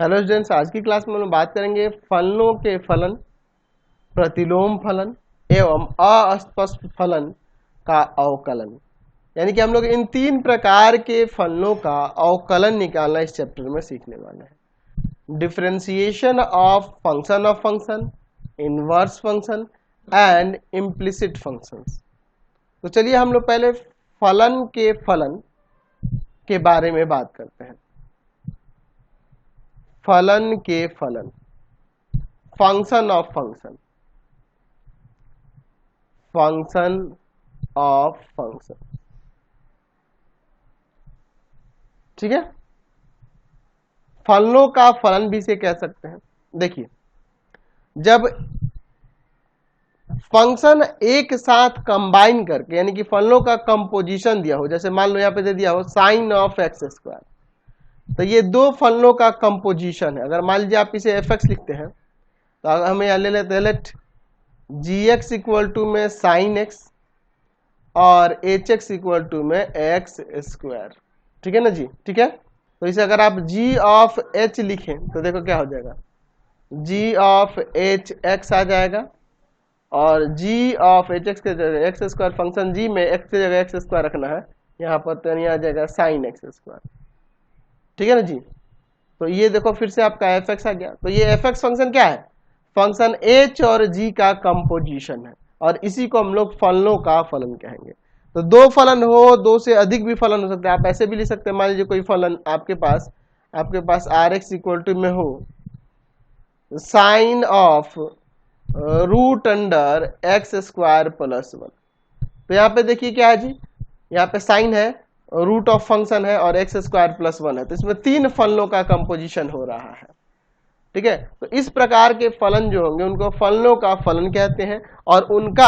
Hello students, आज की class में हम बात करेंगे फलनों के फलन, प्रतिलोम फलन एवं अस्पष्ट फलन का अवकलन। यानी कि हम लोग इन तीन प्रकार के फलनों का अवकलन निकालना इस चैप्टर में सीखने वाले हैं। Differentiation of function, inverse function and implicit functions. तो चलिए हम लोग पहले फलन के फलन के बारे में बात करते हैं। फलन के फलन, function of function, function of function, ठीक है। फलनों का फलन भी इसे कह सकते हैं। देखिए, जब फंक्शन एक साथ कंबाइन करके, यानी कि फलनों का कंपोजिशन दिया हो, जैसे मान लो यहां पे दे दिया हो साइन ऑफ एक्स स्क्वायर, तो ये दो फलनों का कंपोजिशन है। अगर मान लीजिए आप इसे एफ एक्स लिखते हैं तो हमें यहां ले लेते हैं let G x equal to में साइन एक्स और एच एक्स इक्वल टू में एक्स स्क्वायर, ठीक है ना जी। ठीक है, तो इसे अगर आप जी ऑफ एच लिखें तो देखो क्या हो जाएगा, जी ऑफ एच एक्स आ जाएगा और जी ऑफ एच एक्स के जगह एक्स स्क्वायर, फंक्शन जी में एक्स की जगह एक्स स्क्वायर रखना है यहाँ पर, तो आ जाएगा साइन एक्स स्क्वायर, ठीक है ना जी। तो ये देखो फिर से आपका एफ एक्स आ गया। तो ये एफ एक्स फंक्शन क्या है, फंक्शन एच और जी का कंपोजिशन है और इसी को हम लोग फलनों का फलन कहेंगे। तो दो फलन हो, दो से अधिक भी फलन हो सकते हैं। आप ऐसे भी लिख सकते हैं, मान लीजिए कोई फलन आपके पास आर एक्स इक्वल टू में हो sine of root under x square plus one. तो यहाँ पे देखिए क्या है जी, यहाँ पे साइन है, रूट ऑफ फंक्शन है और एक्स स्क्वायर प्लस वन है, तो इसमें तीन फलनों का कंपोजिशन हो रहा है, ठीक है। तो इस प्रकार के फलन जो होंगे उनको फलनों का फलन कहते हैं और उनका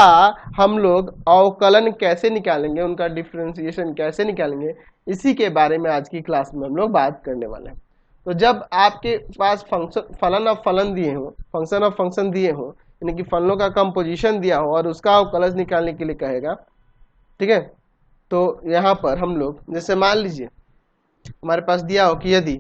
हम लोग अवकलन कैसे निकालेंगे, उनका डिफरेंशिएशन कैसे निकालेंगे, इसी के बारे में आज की क्लास में हम लोग बात करने वाले हैं। तो जब आपके पास फंक्शन फलन ऑफ फलन दिए हो, फंक्शन ऑफ फंक्शन दिए हो, यानी कि फलनों का कंपोजिशन दिया हो और उसका अवकलन निकालने के लिए कहेगा, ठीक है। तो यहाँ पर हम लोग जैसे मान लीजिए हमारे पास दिया हो कि यदि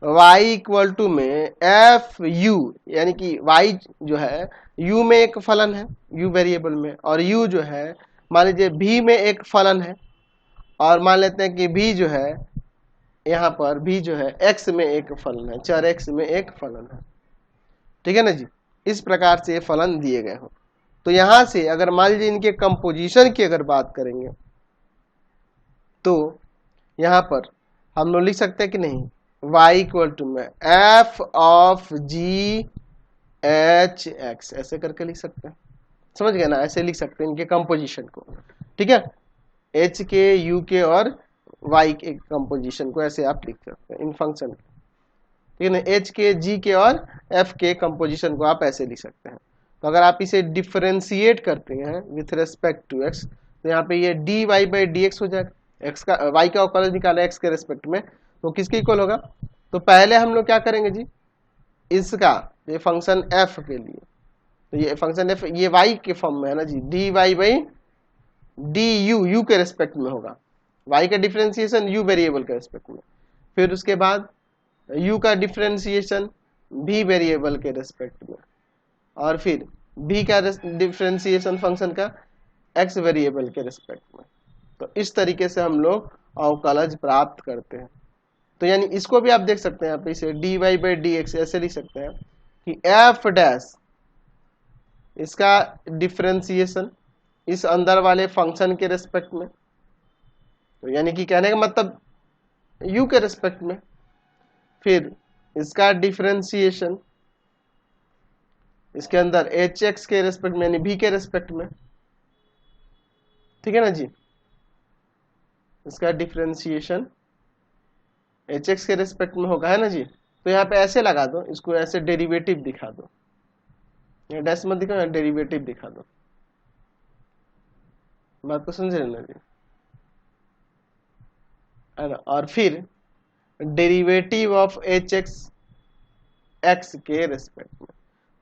y इक्वल टू में एफ यू, यानी कि y जो है u में एक फलन है, u वेरिएबल में, और u जो है मान लीजिए v में एक फलन है, और मान लेते हैं कि v जो है यहाँ पर v जो है x में एक फलन है, चर x में एक फलन है, ठीक है ना जी। इस प्रकार से फलन दिए गए हो, तो यहां से अगर मान लीजिए इनके कंपोजिशन की अगर बात करेंगे तो यहां पर हम लोग लिख सकते हैं कि नहीं, y इक्वल टू में F of ji H x, ऐसे करके लिख सकते हैं, समझ गए ना। ऐसे लिख सकते हैं इनके कंपोजिशन को, ठीक है। h के u के और y के कंपोजिशन को ऐसे आप लिख सकते हैं इन फंक्शन के, ठीक है ना। h के g के और f के कंपोजिशन को आप ऐसे लिख सकते हैं। तो अगर आप इसे डिफरेंशिएट करते हैं विथ रेस्पेक्ट टू x, तो यहाँ पे ये dy बाई डी एक्स हो जाएगा, x का y का अवकलन निकाला x के रेस्पेक्ट में, तो किसके इक्वल होगा। तो पहले हम लोग क्या करेंगे जी, इसका ये फंक्शन f के लिए, तो ये फंक्शन f ये y के फॉर्म में है ना जी, dy बाई डी यू के रेस्पेक्ट में होगा, y का डिफरेंशिएशन u वेरिएबल के रेस्पेक्ट में, फिर उसके बाद u का डिफरेंशिएशन v वेरिएबल के रेस्पेक्ट में, और फिर v का डिफरेंशिएशन फंक्शन का x वेरिएबल के रेस्पेक्ट में। तो इस तरीके से हम लोग अवकलज प्राप्त करते हैं। तो यानी इसको भी आप देख सकते हैं, यहाँ पे इसे dy बाई डी एक्स ऐसे लिख सकते हैं कि f डैश इसका डिफरेंशिएशन इस अंदर वाले फंक्शन के रेस्पेक्ट में, तो यानी कि कहने का मतलब u के रेस्पेक्ट में, फिर इसका डिफरेंशिएशन इसके अंदर एच एक्स के रेस्पेक्ट में, यानी v के रेस्पेक्ट में, ठीक है ना जी। इसका डिफरेंशिएशन एच एक्स के रेस्पेक्ट में होगा, है ना जी। तो यहाँ पे ऐसे लगा दो, इसको ऐसे डेरिवेटिव दिखा दो, डैश मत दिखाओ, डेरिवेटिव दिखा दो, बात को समझ रहे ना जी, है ना। और फिर derivative of H x x के रेस्पेक्ट में।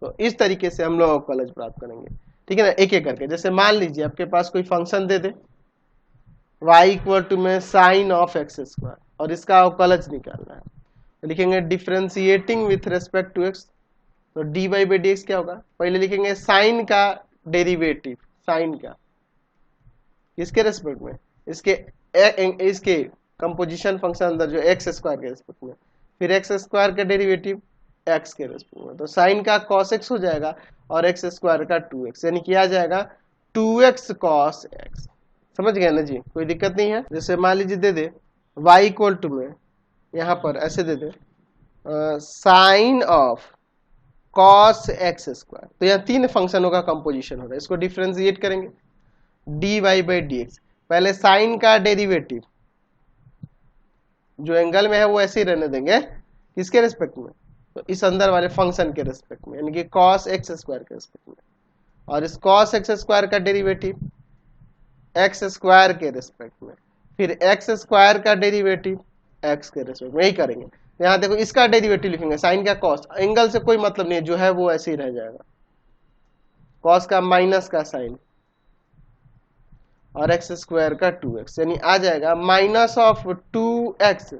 तो इस तरीके से हम लोग अवकलज प्राप्त करेंगे, ठीक है ना, एक एक करके। जैसे मान लीजिए आपके पास कोई फंक्शन दे दे y इक्वल टू में साइन ऑफ एक्स स्क्वायर और इसका अवकलज निकालना है, तो लिखेंगे differentiating with respect to x, तो dy बाई डी एक्स क्या होगा, पहले लिखेंगे साइन का डेरिवेटिव, साइन का किसके रेस्पेक्ट में, इसके कंपोजिशन फंक्शन अंदर जो एक्स स्क्वायर के रेस्पेक्ट में, फिर एक्स स्क्वायर का डेरिवेटिव एक्स के रेस्पेक्ट में, तो साइन का कॉस एक्स हो जाएगा और एक्स स्क्वायर का 2x, यानी कि आ जाएगा 2x कॉस एक्स। समझ गए ना जी, कोई दिक्कत नहीं है। जैसे मान लीजिए दे दे y इक्वल टू में यहाँ पर ऐसे दे दे sine of cos x square, तो यहाँ तीन फंक्शनों का कंपोजिशन हो रहा है, इसको डिफ्रेंशिएट करेंगे dy बाई डी एक्स, पहले साइन का डेरिवेटिव जो एंगल में है वो ऐसे ही रहने देंगे, किसके रेस्पेक्ट में, तो इस अंदर वाले फंक्शन के रेस्पेक्ट में, यानी कि कॉस एक्स स्क्वायर के रेस्पेक्ट में, और इस कॉस एक्स स्क्वायर का डेरिवेटिव एक्स स्क्वायर के रेस्पेक्ट में, फिर एक्स स्क्वायर का डेरिवेटिव एक्स के रेस्पेक्ट में, यही करेंगे। यहाँ देखो इसका डेरिवेटिव लिखेंगे साइन का कॉस, एंगल से कोई मतलब नहीं है, जो है वो ऐसे ही रह जाएगा, कॉस का माइनस का साइन और एक्स स्क्वायर का 2x, यानी आ जाएगा minus of 2x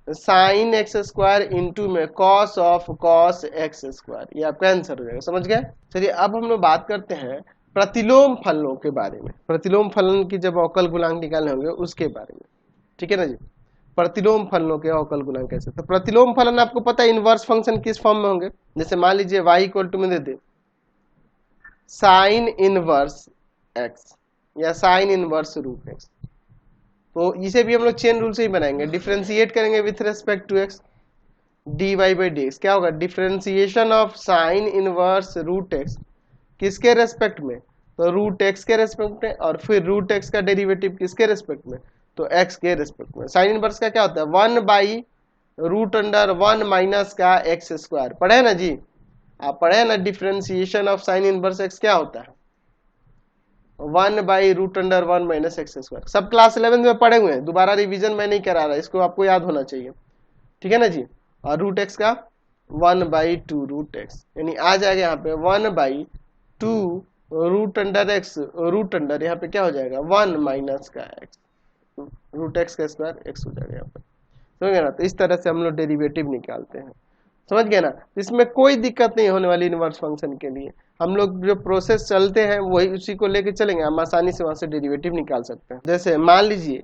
sine x square into में cos of cos x square, ये आपका आंसर हो जाएगा। समझ गए। चलिए अब हम लोग बात करते हैं प्रतिलोम फलनों के बारे में, प्रतिलोम फलन की जब अवकल गुणांक निकालने होंगे उसके बारे में, ठीक है ना जी। प्रतिलोम फलनों के अवकल गुणांक कैसे, तो प्रतिलोम फलन आपको पता है इनवर्स फंक्शन किस फॉर्म में होंगे, जैसे मान लीजिए y इक्वल टू में दे दे साइन इनवर्स एक्स या साइन इनवर्स रूट एक्स, तो इसे भी हम लोग चेन रूल से ही बनाएंगे, डिफरेंशिएट करेंगे with respect to x, dy by D x क्या होगा, differentiation of sine inverse root x किसके रेस्पेक्ट में, तो रूट एक्स के रेस्पेक्ट में, और फिर रूट एक्स का डेरिवेटिव किसके रेस्पेक्ट में, तो एक्स के रेस्पेक्ट में। साइन इनवर्स का क्या होता है, 1 बाई रूट अंडर 1 माइनस का एक्स स्क्वायर, पढ़े ना जी, आप पढ़े ना, differentiation of sine inverse x क्या होता है, 1 by root under 1 minus x square, सब क्लास 11 में पढ़े हुए हैं, दोबारा रिवीजन मैं नहीं करा रहा, इसको आपको याद होना चाहिए, ठीक है ना जी। और रूट एक्स का 1 बाई 2 रूट एक्स, यानी आ जाएगा यहाँ पे 1 by 2 root under x, root under यहाँ पे क्या हो जाएगा 1 माइनस का एक्स, रूट एक्स का स्क्वायर एक्स हो जाएगा यहाँ पर। समझ गए ना, तो इस तरह से हम लोग डेरिवेटिव निकालते हैं, समझ गए ना। इसमें कोई दिक्कत नहीं होने वाली इनवर्स फंक्शन के लिए, हम लोग जो प्रोसेस चलते हैं वही उसी को लेके चलेंगे, हम आसानी से वहां से डेरिवेटिव निकाल सकते हैं। जैसे मान लीजिए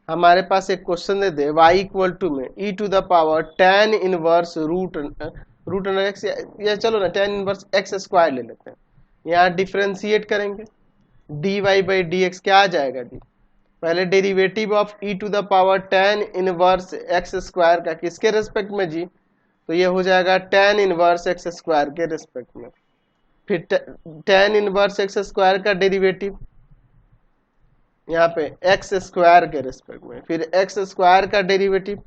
हमारे पास एक क्वेश्चन दे दे y इक्वल टू में e to the power tan inverse root under x, या चलो ना tan इनवर्स एक्स स्क्वायर ले लेते हैं, यहाँ डिफरेंशिएट करेंगे dy बाई डी एक्स क्या आ जाएगा जी, पहले derivative of e to the power tan inverse x square का किसके रेस्पेक्ट में जी, तो ये हो जाएगा tan इनवर्स एक्स स्क्वायर के रेस्पेक्ट में, फिर tan इनवर्स एक्स स्क्वायर का डेरिवेटिव यहाँ पे एक्स स्क्वायर के रेस्पेक्ट में, फिर एक्स स्क्वायर का डेरिवेटिव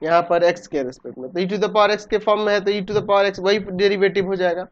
यहाँ पर एक्स के रेस्पेक्ट में, तो e to the power x के फॉर्म में है तो e to the power x वही डेरिवेटिव हो जाएगा,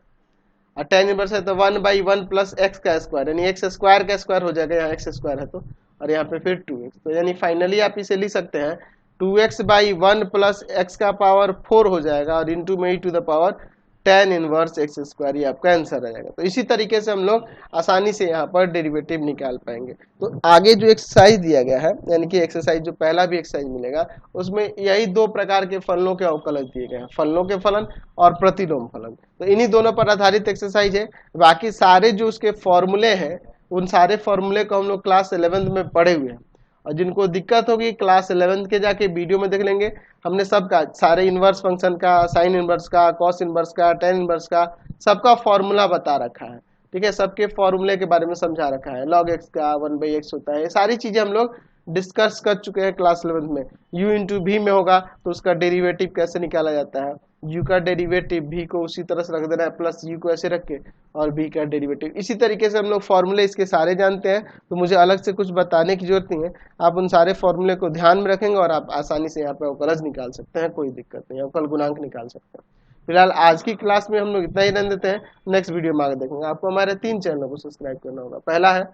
और tan इनवर्स है तो 1 बाई 1 प्लस एक्स का स्क्वायर, यानी एक्स स्क्वायर का स्क्वायर हो जाएगा, यहाँ एक्स स्क्वायर है तो, और यहाँ पे फिर 2x, तो यानी फाइनली आप इसे लिख सकते हैं 2x बाई 1 प्लस एक्स का पावर 4 हो जाएगा, और इंटू में e to the power tan inverse x square, ये आपका आंसर आ जाएगा। तो इसी तरीके से हम लोग आसानी से यहाँ पर डेरिवेटिव निकाल पाएंगे। तो आगे जो एक्सरसाइज दिया गया है, यानी कि एक्सरसाइज जो पहला भी एक्सरसाइज मिलेगा उसमें यही दो प्रकार के फलनों के अवकलज दिए गए हैं, फलनों के फलन और प्रतिलोम फलन, तो इन्हीं दोनों पर आधारित एक्सरसाइज है। बाकी सारे जो उसके फॉर्मूले हैं उन सारे फॉर्मूले को हम लोग क्लास 11 में पढ़े हुए हैं, और जिनको दिक्कत होगी क्लास 11 के जाके वीडियो में देख लेंगे, हमने सबका सारे इनवर्स फंक्शन का, साइन इनवर्स का, कॉस इनवर्स का, टेन इनवर्स का, सबका फॉर्मूला बता रखा है, ठीक है, सबके फॉर्मूले के बारे में समझा रखा है, log x का 1 बाई एक्स होता है, ये सारी चीजें हम लोग डिस्कस कर चुके हैं क्लास 11 में। u इंटू भी में होगा तो उसका डेरिवेटिव कैसे निकाला जाता है, u का डेरिवेटिव v को उसी तरह से रख देना है, प्लस u को ऐसे रख के और v का डेरिवेटिव, इसी तरीके से हम लोग फॉर्मूले इसके सारे जानते हैं, तो मुझे अलग से कुछ बताने की जरूरत नहीं है, आप उन सारे फॉर्मूले को ध्यान में रखेंगे और आप आसानी से यहाँ पे अवकलज निकाल सकते हैं, कोई दिक्कत नहीं, अवकल गुणांक निकाल सकते हैं। फिलहाल आज की क्लास में हम लोग इतना ही रहने देते हैं, नेक्स्ट वीडियो में आगे देखेंगे। आपको हमारे 3 चैनलों को सब्सक्राइब करना होगा, पहला है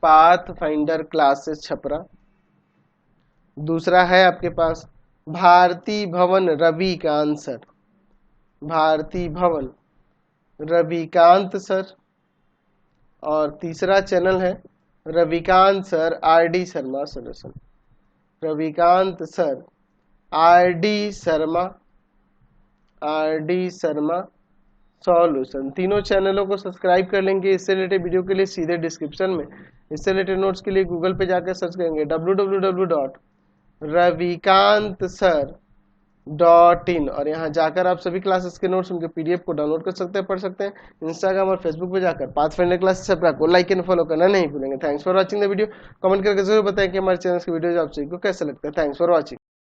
पाथ फाइंडर क्लासेस छपरा, दूसरा है आपके पास भारती भवन रविकांत सर, भारती भवन रविकांत सर, और तीसरा चैनल है Ravikant sir RD Sharma solution, Ravikant sir R D Sharma solution, तीनों चैनलों को सब्सक्राइब कर लेंगे। इससे रिलेटेड वीडियो के लिए सीधे डिस्क्रिप्शन में, इससे रिलेटेड नोट्स के लिए गूगल पे जाकर सर्च करेंगे www.ravikanstsir.in और यहाँ जाकर आप सभी क्लासेस के नोट्स उनके पीडीएफ को डाउनलोड कर सकते हैं, पढ़ सकते हैं। इंस्टाग्राम और फेसबुक पे जाकर पाथफाइंडर क्लासेस आपको लाइक एंड फॉलो करना नहीं भूलेंगे। Thanks for watching the video. Comment करके जरूर बताएं कि हमारे चैनल की वीडियोज आप सभी को कैसे लगता है। Thanks for watching.